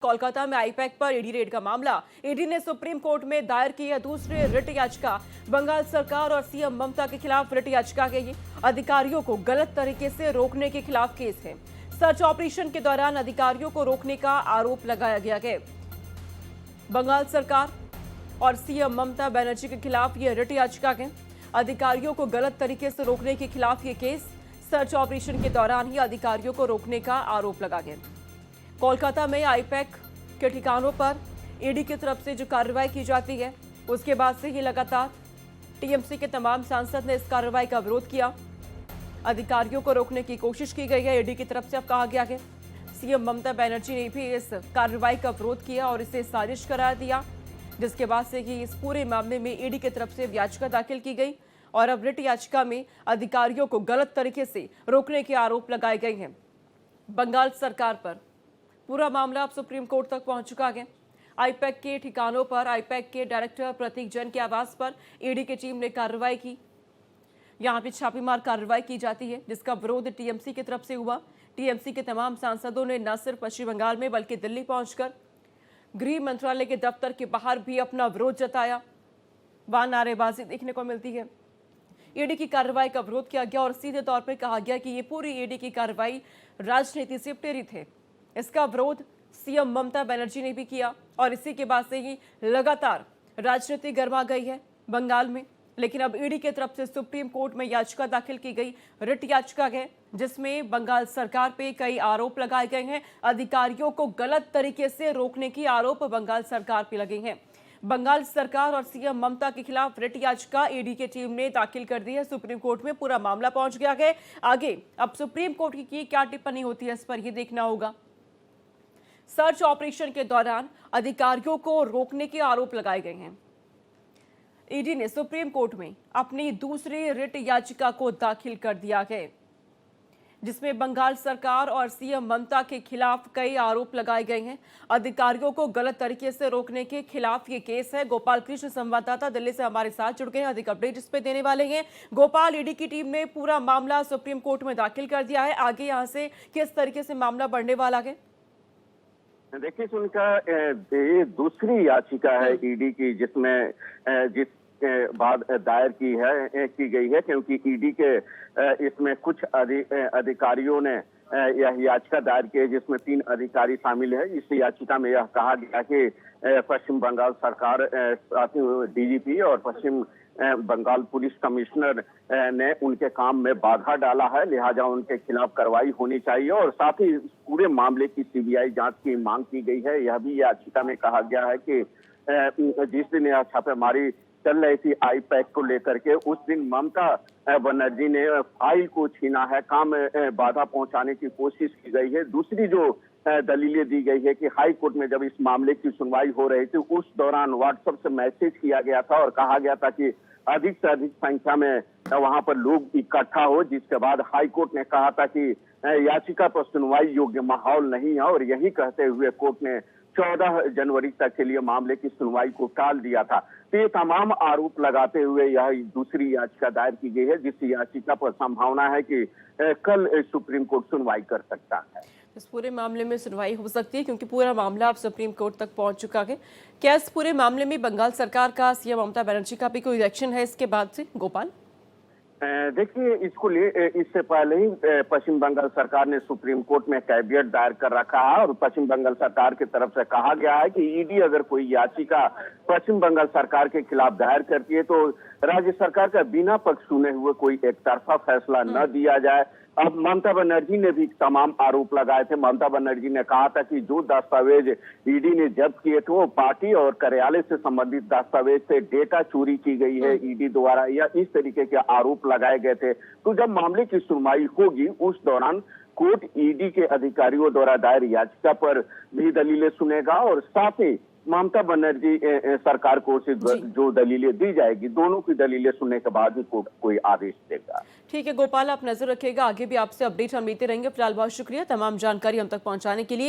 कोलकाता में आईपैक पर ED red का मामला। ईडी ने सुप्रीम कोर्ट में दायर की है दूसरी रिट याचिका। बंगाल सरकार और सीएम ममता के खिलाफ रिट याचिका के ये अधिकारियों को गलत तरीके से रोकने के खिलाफ केस है। सर्च ऑपरेशन के दौरान अधिकारियों को रोकने का आरोप लगाया गया है। बंगाल सरकार और सीएम ममता बनर्जी के खिलाफ ये रिट याचिका है। अधिकारियों को गलत तरीके से रोकने के खिलाफ ये केस। सर्च ऑपरेशन के दौरान ही अधिकारियों को रोकने का आरोप लगा गया। कोलकाता में आईपैक के ठिकानों पर ईडी की तरफ से जो कार्रवाई की जाती है, उसके बाद से ही लगातार टीएमसी के तमाम सांसद ने इस कार्रवाई का विरोध किया। अधिकारियों को रोकने की कोशिश की गई है। ईडी की तरफ से अब कहा गया है सीएम ममता बनर्जी ने भी इस कार्रवाई का विरोध किया और इसे साजिश करार दिया, जिसके बाद से ही इस पूरे मामले में ईडी की तरफ से याचिका दाखिल की गई और अब रिट याचिका में अधिकारियों को गलत तरीके से रोकने के आरोप लगाए गए हैं। बंगाल सरकार पर पूरा मामला अब सुप्रीम कोर्ट तक पहुंच चुका है। आईपैक के ठिकानों पर आईपैक के डायरेक्टर प्रतीक जैन के आवास पर ईडी की टीम ने कार्रवाई की। यहां पे छापेमार कार्रवाई की जाती है, जिसका विरोध टीएमसी की तरफ से हुआ। टीएमसी के तमाम सांसदों ने न सिर्फ पश्चिम बंगाल में बल्कि दिल्ली पहुंचकर गृह मंत्रालय के दफ्तर के बाहर भी अपना विरोध जताया। वहां नारेबाजी देखने को मिलती है। ईडी की कार्रवाई का विरोध किया गया और सीधे तौर पर कहा गया कि ये पूरी ईडी की कार्रवाई राजनीति से प्रेरित है। इसका विरोध सीएम ममता बनर्जी ने भी किया और इसी के बाद से ही लगातार राजनीति गर्मा गई है बंगाल में। लेकिन अब ईडी की तरफ से सुप्रीम कोर्ट में याचिका दाखिल की गई, रिट याचिका है, जिसमें बंगाल सरकार पे कई आरोप लगाए गए हैं। अधिकारियों को गलत तरीके से रोकने की आरोप बंगाल सरकार पे लगे हैं। बंगाल सरकार और सीएम ममता के खिलाफ रिट याचिका ईडी की टीम ने दाखिल कर दी है। सुप्रीम कोर्ट में पूरा मामला पहुंच गया है। आगे अब सुप्रीम कोर्ट की क्या टिप्पणी होती है, इस पर यह देखना होगा। सर्च ऑपरेशन के दौरान अधिकारियों को रोकने के आरोप लगाए गए हैं। ईडी ने सुप्रीम कोर्ट में अपनी दूसरी रिट याचिका को दाखिल कर दिया है, जिसमें बंगाल सरकार और सीएम ममता के खिलाफ कई आरोप लगाए गए हैं। अधिकारियों को गलत तरीके से रोकने के खिलाफ ये केस है। गोपाल कृष्ण संवाददाता दिल्ली से हमारे साथ जुड़ गए हैं, अधिक अपडेट इस पे देने वाले हैं। गोपाल, ईडी की टीम ने पूरा मामला सुप्रीम कोर्ट में दाखिल कर दिया है। आगे यहाँ से किस तरीके से मामला बढ़ने वाला है? देखिए उनका ये दूसरी याचिका है ईडी की, जिसमें जिसके बाद दायर की गई है, क्योंकि ईडी के इसमें कुछ अधिकारियों ने यह याचिका दायर की है, जिसमें 3 अधिकारी शामिल है। इस याचिका में यह कहा गया कि पश्चिम बंगाल सरकार, डीजीपी और पश्चिम बंगाल पुलिस कमिश्नर ने उनके काम में बाधा डाला है, लिहाजा उनके खिलाफ कार्रवाई होनी चाहिए और साथ ही पूरे मामले की सीबीआई जांच की मांग की गई है। यह भी याचिका में कहा गया है कि जिस दिन यह छापेमारी चल रही थी आईपैक को लेकर के, उस दिन ममता बनर्जी ने फाइल को छीना है, काम में बाधा पहुंचाने की कोशिश की गई है। दूसरी जो दलीलें दी गई है कि हाई कोर्ट में जब इस मामले की सुनवाई हो रही थी, उस दौरान व्हाट्सएप से मैसेज किया गया था और कहा गया था कि अधिक से अधिक संख्या में वहां पर लोग इकट्ठा हो, जिसके बाद हाई कोर्ट ने कहा था कि याचिका पर सुनवाई योग्य माहौल नहीं है और यही कहते हुए कोर्ट ने 14 जनवरी तक के लिए मामले की सुनवाई को टाल दिया था। तो ये तमाम आरोप लगाते हुए यह दूसरी याचिका दायर की गई है, जिस याचिका पर संभावना है कि कल सुप्रीम कोर्ट सुनवाई कर सकता है। इस पूरे मामले में सुनवाई हो सकती है क्योंकि पूरा मामला अब सुप्रीम कोर्ट तक पहुंच चुका है। क्या इस पूरे मामले में बंगाल सरकार का, सीएम ममता बनर्जी का भी कोई रिएक्शन है इसके बाद से? गोपाल, देखिए इससे पहले ही पश्चिम बंगाल सरकार ने सुप्रीम कोर्ट में कैविएट दायर कर रखा है और पश्चिम बंगाल सरकार की तरफ से कहा गया है कि ईडी अगर कोई याचिका पश्चिम बंगाल सरकार के खिलाफ दायर करती है तो राज्य सरकार का बिना पक्ष सुने हुए कोई एक तरफा फैसला न दिया जाए। अब ममता बनर्जी ने भी तमाम आरोप लगाए थे। ममता बनर्जी ने कहा था कि जो दस्तावेज ईडी ने जब्त किए थे वो पार्टी और कार्यालय से संबंधित दस्तावेज से डेटा चोरी की गई है ईडी द्वारा, या इस तरीके के आरोप लगाए गए थे। तो जब मामले की सुनवाई होगी उस दौरान कोर्ट ईडी के अधिकारियों द्वारा दायर याचिका पर भी दलीलें सुनेगा और साथ ही ममता बनर्जी सरकार को से जो दलीलें दी जाएगी, दोनों की दलीलें सुनने के बाद ही कोर्ट कोई आदेश देगा। ठीक है गोपाल, आप नजर रखिएगा, आगे भी आपसे अपडेट हम लेते रहेंगे। फिलहाल बहुत शुक्रिया तमाम जानकारी हम तक पहुंचाने के लिए।